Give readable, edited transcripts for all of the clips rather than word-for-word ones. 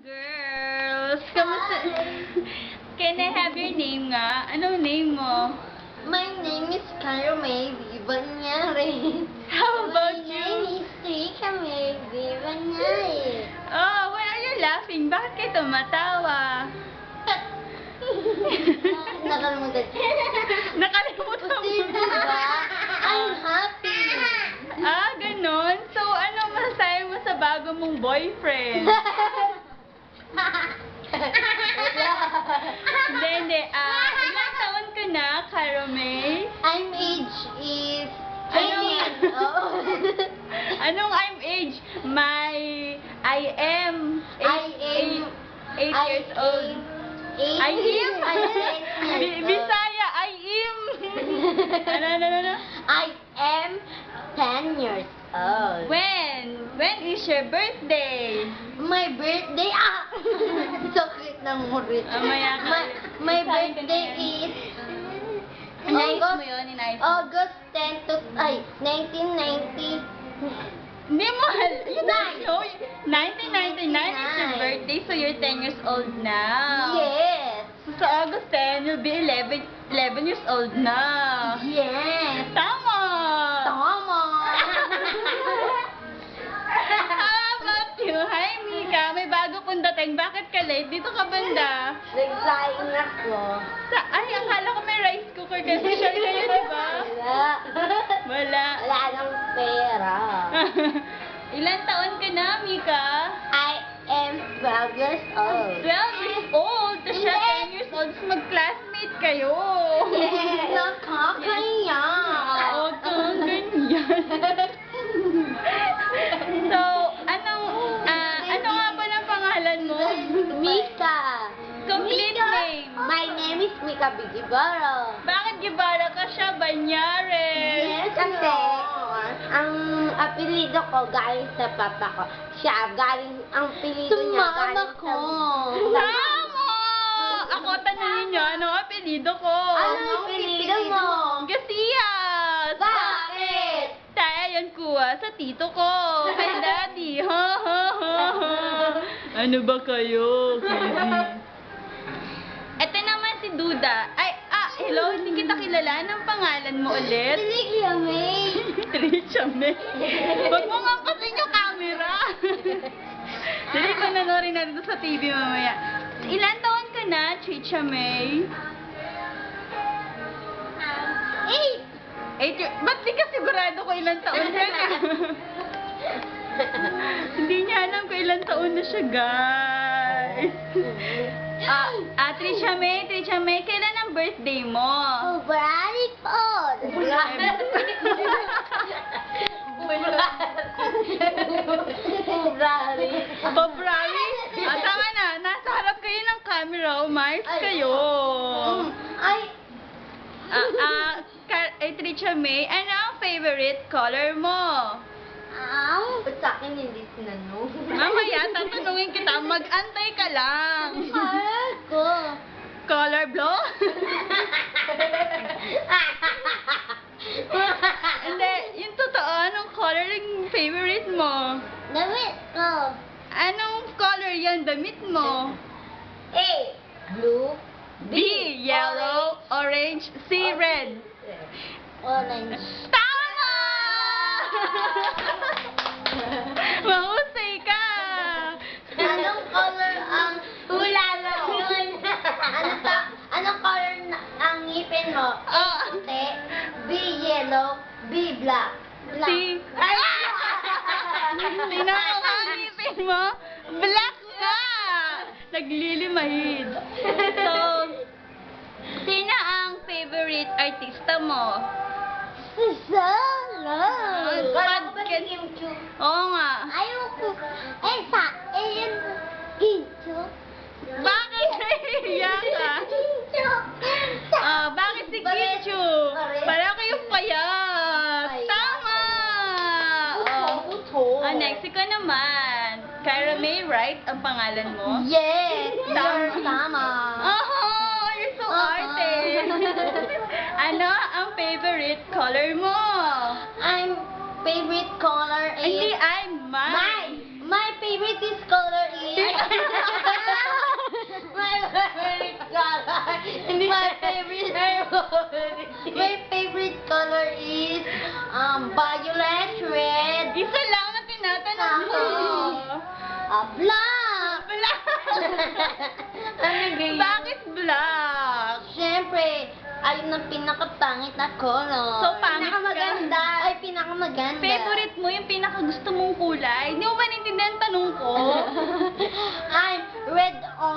girls! Kamusta? Can I have your name nga? Anong name mo? My name is Carmen Vivanyari. How about My you? name is Rika May Vivanyari. Oh, why are you laughing? Bakit kayo tumatawa? Nakalimutan. Nakalimutan mo. Diba? I'm happy. Ah, ganon? So, ano masasabi mo sa bago mong boyfriend? Hindi. Ilang taon ka na, Carome? I'm age is Ano? Anong I'm age? I am 8 years old. I am? Bisaya, I am. Ano? I am 10 years old. When is your birthday? My birthday, sakit ng murit. Maya ka. My birthday is Inayos mo yun, inayos mo. August 10 to, 1990. Hindi mo, no, 1999 is your birthday, so you're 10 years old now. Yes. So August 10, you'll be 11 years old na. Yes. Tama! Tama. How about you? Hi, Mika. May bago pong dating. Bakit ka late? Dito ka banda. Nagsaing ako. Ay, akala ko may rice cooker kasi siya kayo, di ba? Wala. Wala nang pera. Ilan taon ka na, Mika? I am 12 years old. 12 years old. Tapos siya 10 years old. Tapos mag-classmate kayo. Nakakaya. Huwag kang ganyan. So, ano nga ba ng pangalan mo? Mika. Complete name. My name is Mika Bigibaro. Bakit Gibara ka siya? Banyare. Yes, kasi ang apelido ko galing sa papa ko. Ang apelido niya galing sa Tama! Ako, tanungin niyo, anong apelido ko? Anong apelido mo? Gasiyas! Bakit? Tayo yan kuha sa tito ko. Kay daddy. Ha. Ano ba kayo? Crazy. Ito naman si Duda. Hello, hindi kita kilala. Anong pangalan mo ulit? Tinigia May. Trisha May. Huwag mo nga pasin yung camera. Dali ko nanorin na dito sa TV mamaya. Ilan taon ka na, Trisha May? 8 years. Ba't di ka sigurado ko ilang taon ka na? Hindi niya alam kung ilang taon na siya, guys. Trisha May, kailan ang birthday mo? February po. February? Tama na. Nasa harap kayo ng camera. Umayos kayo. Trisha May, ano ang favorite color mo? Ba't sa akin hindi sinanong? Mamaya, tatanungin kita. Mag-antay ka lang. Ko. Color blue? Hindi, yung totoo, anong color yung favorite mo? Damit ko. Anong color yung damit mo? A. Blue. B. Yellow. Orange. C. Red. Orange. Tama! Mahusay ka! Anong color ang hula na yun? Anong color ang ngipin mo? A. Puti. B. Yellow. B. Black. C. Tingnan mo nga ang ngipin mo. Black nga! Naglilimahid. So, sino ang favorite artista mo? Sana. Oo nga. Ayoko. Yun. Gincho. Bakit nahihiya ka? Bakit si Kichu? Para kayong payat. Tama! Next, ikaw naman. Kyra May, right? Ang pangalan mo? Yes. Tama. Oh, you're so arte. Ano ang favorite color mo? Favorite color is... Hindi, I'm mine. My favorite is color is... Black! Black! Ano ganyan? Bakit black? Siyempre, ayun ang pinakapangit na color. So, pangit ka? Pinakamaganda. Ay, pinakamaganda. Favorite mo yung pinakagusto mong kulay? Hindi mo ba naintindihan ang tanong ko? Ay, red or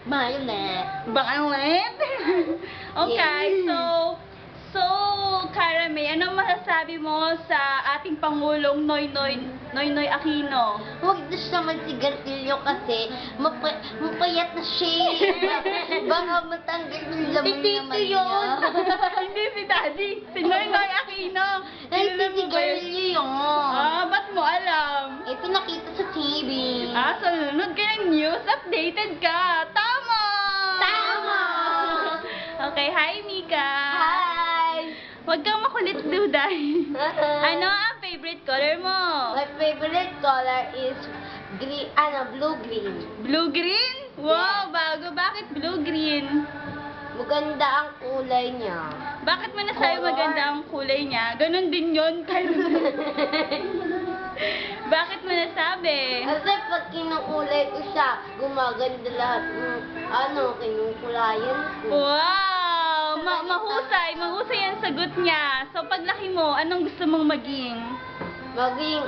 violet. Violet? Okay, Yeah. so, Caramel, ano masasabi mo sa ating Pangulong Noynoy Aquino? Huwag na siya magsigarilyo kasi mapayat na siya. Baka matanggal yung laman naman niya. Hindi si Daddy, si Noynoy Aquino. Ay, Kilala mo ba yun? sisigarilyo yun. Ba't mo alam? Eh, pinakita sa TV. Sunod ka ng news, updated ka. Tama! Tama! Okay, hi Mika. Hi! Huwag kang makulit, Duday. Ano ang favorite color mo? My favorite color is blue-green. Blue-green? Wow, bago. Bakit blue-green? Maganda ang kulay niya. Bakit mo nasabi Color. maganda ang kulay niya? Ganon din yun. Bakit mo nasabi? Kasi pag kinukulay ko siya, gumaganda lahat ng kinukulayan ko. Wow! Mahusay ang sagot niya. So, paglaki mo, anong gusto mong maging? Maging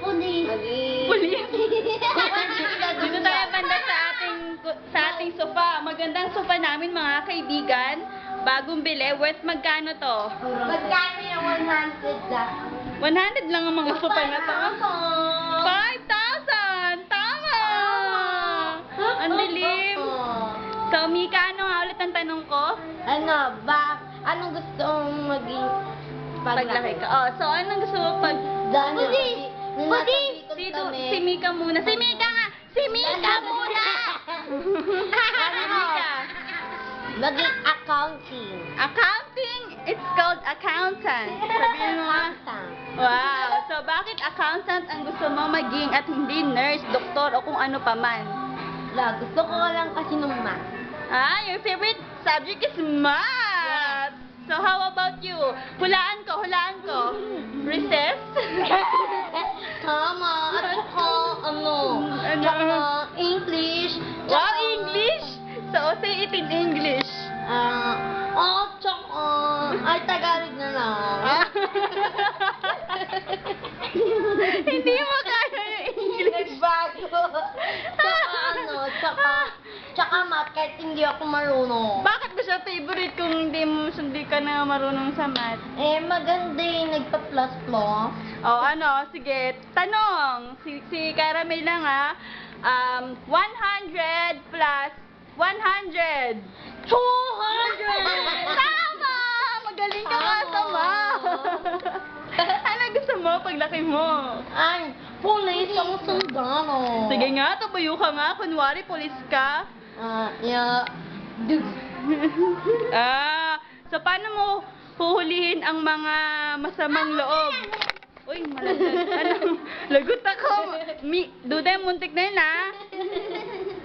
pulis. Maging... Pulis? Dito tayo banda sa ating sofa. Magandang sofa namin, mga kaibigan. Bagong bili. Worth magkano to? Magkano yung 100 lang? 100 lang ang mga sofa na to. 5,000! Tama! Ang dilim. So, Mika, ano nga ulit ang tanong ko? Anong gusto mong maging Paglaki ka. So anong gusto mo pag... Pulis! Pulis! Si Mika muna. Si Mika nga! Si Mika muna! Ano Mika? Maging accounting. Accounting? It's called accountant. Sabihin mo nga. Wow. So bakit accountant ang gusto mo maging at hindi nurse, doktor o kung ano pa man? Gusto ko lang kasi ng math. Your favorite subject is math. So how about you? Hulaan ko. Recess? Tama. At saka, Ano? Tsaka, English. Wow, English? So say it in English. Tsaka, ay, Tagalog na lang. Hindi mo kaya yung English. Nagbago. Tsaka math, kahit hindi ako marunong. Bakit ko siya favorite kung hindi ka na marunong sa math? Maganda yung nagpa-plus-plus. Sige. Tanong. Si Caramel lang 100 plus 100. 200! Tama! Magaling ka nga sa math. Ano gusto mo paglaki mo? Ay, pulis ang sundalo. Sige nga, tumayo ka nga. Kunwari, polis ka. So paano mo huhulihin ang mga masamang loob? Uy, malaglag. Lagot ako. Duday, muntik na yun,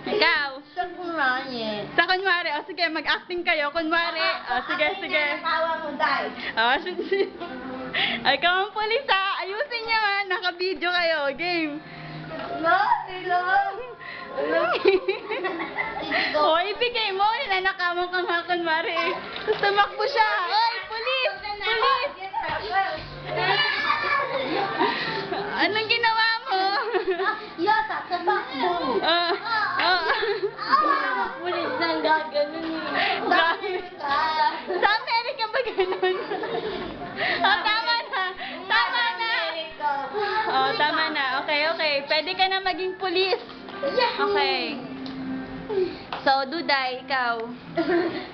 Ikaw. Sa kunwari. Sa kunwari, sige, mag-acting kayo. Kunwari, sige. Tawa mo, Day. Sige. Ikaw ang pulis, Ayusin niyo, naka-video kayo. Game. Ibigay mo. Ninanakaman kang kunwari. Tapos tumakbo siya. Oy, pulis! Pulis! Anong ginawa mo? Yata, sa bakbo. Pulis nang gaganon Grabe. Sa Amerika ba ganun? Tama na. Tama na. Okay. Pwede ka na maging pulis. Okay. So, Duday, ikaw.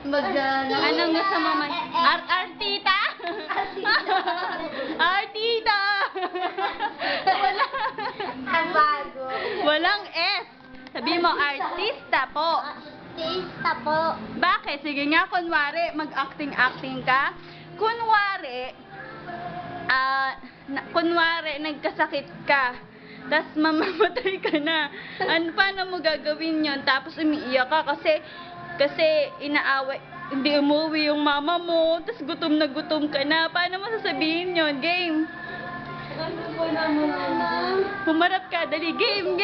Anong gusto mo man? Artita? Artita! Bago. Walang S. Sabi mo, artista po. Artista po. Bakit? Sige nga, kunwari, mag-acting-acting ka. Kunwari, nagkasakit ka. Tapos mamamatay ka na. Paano mo gagawin yon? Tapos umiiyak ka kasi inaaway, hindi umuwi yung mama mo. Tapos gutom na gutom ka na. Paano mo sasabihin yon? Game. Humarap ka. Dali. Game.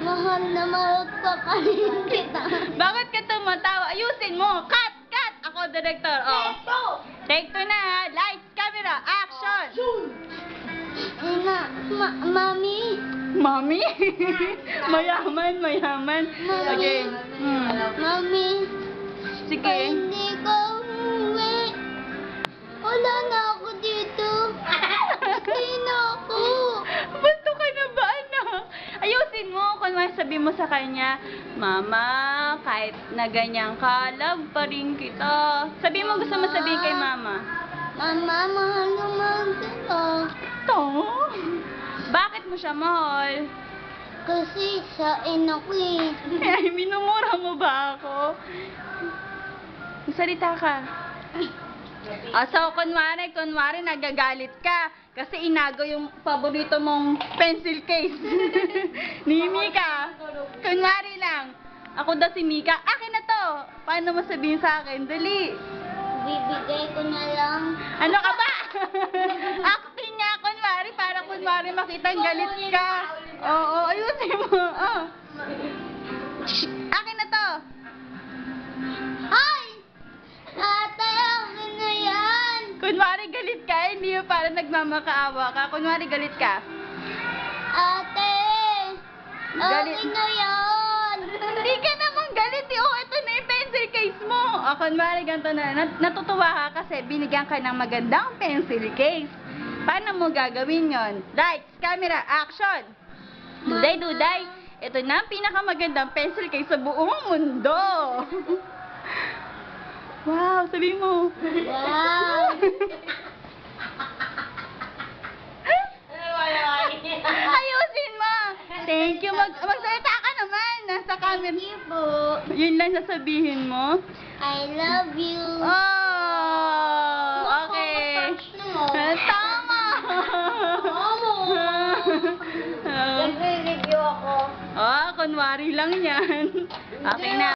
Mahal na mahal pa pa rin kita. Bakit ka tumatawa? Ayusin mo. Cut! Cut! Ako, director. Oh. Take two na ha. Lights, camera, action! Mami. Mami? Mayaman, mayaman. Okay. Mami. Sige. Hindi ka umuwi. Wala na ako dito. Hindi na ako. Basto ka na ba, anak? Ayusin mo. Kung sabi mo sa kanya, Mama, kahit na ganyan ka, love pa rin kita. Sabi mo gusto mo sabihin kay Mama. Mama, mahal naman kita. To? Bakit mo siya mahal? Kasi sain ako eh. Ay, minumura mo ba ako? Salita ka. So, kunwari, nagagalit ka. Kasi inago yung paborito mong pencil case. Ni Mika. Kunwari lang. Ako daw si Mika. Akin na to. Paano mo sabihin sa akin? Dali. Bibigay ko na lang. Ano ka ba? Acting nga, kunwari makita galit ka. Oo, ayusin mo. Oh. Shh, akin na to. Ay! Ate, akin na yan. Kunwari galit ka, hindi yung parang nagmamakaawa ka. Kunwari galit ka. Ate! Galit. Akin na yan. Hindi ka naman galit eh. Oh, ito na yung pencil case mo. O, kunwari ganito na. Natutuwa ka kasi binigyan ka ng magandang pencil case. Paano mo gagawin yon? Lights, camera, action! Duday, duday. Ito na ang pinakamagandang pencil case sa buong mundo. Wow, sabi mo. Wow. Ayusin mo. Thank you. Magsalita ka naman. Nasa camera. Thank you po. Yun lang sasabihin mo. I love you. Oh, okay. Tama. Nagre-review ako. Oh, kunwari lang yan. Okay na.